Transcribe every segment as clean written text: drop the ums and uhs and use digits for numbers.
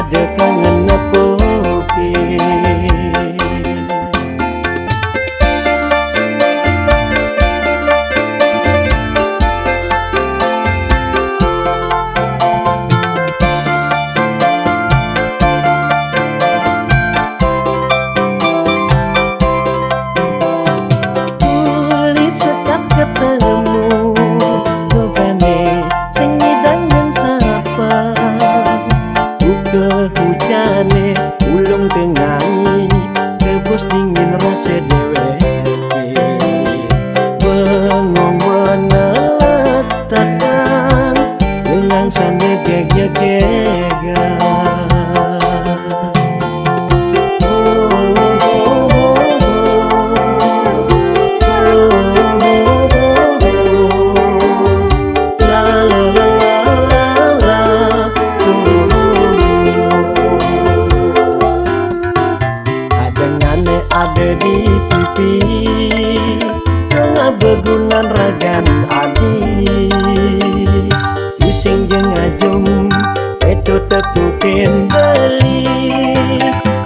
ada kangen nepoke. Kulit sekat ketemu hujane ulung tengangi tebus dingin rasa dewe bengong menelak-takkan dengan sana gega-gega. Ada di pipi tengah begunan ragan adi bising jeung ngajum itu tepukin beli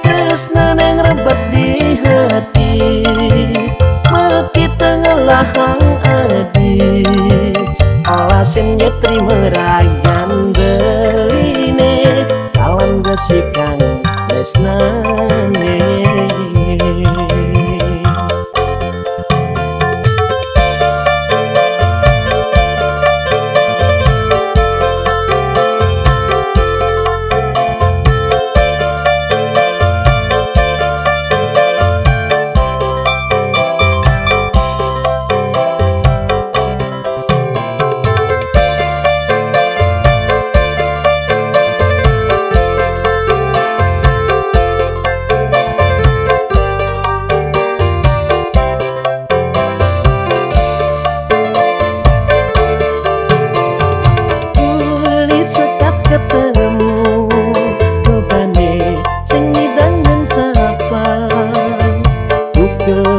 tresna neng rebet di hati meki tengah lahang adi alasin nyetri meragan beline kawan gesikang tresnane.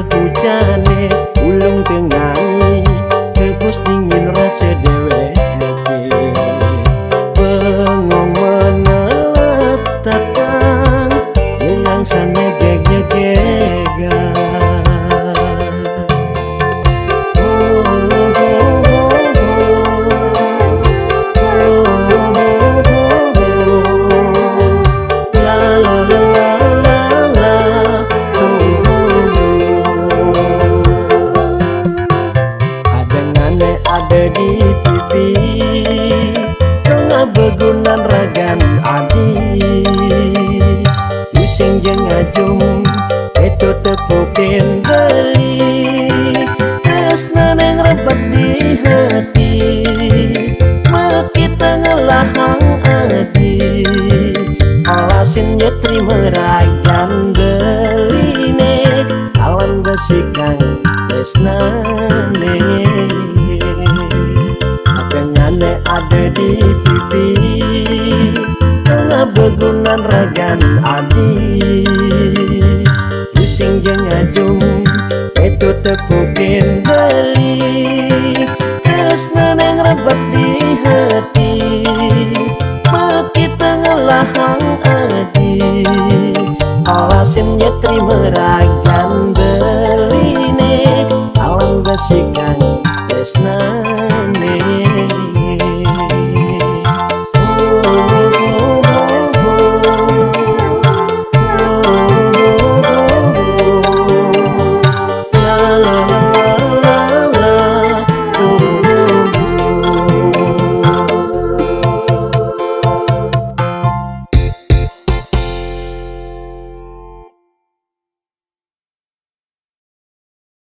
Hujane ulung tengangi tebus dingin rasa dewe bengong menelak-takkan dengan sana gega-gega. Ada di pipi tengah begunan ragan adi bising jeung ngajum itu tepukin beli tresna neng rebet di hati meki tengah lahang adi alasin nyetri meragan beline kawan gesikang tresnane. Ada di pipi tengah begunan ragan adi bising jeung ngajum itu tepukin beli tresna neng rebet di hati meki tengah lahang adi alasin nyetri meragan beline kawan gesikang tresna.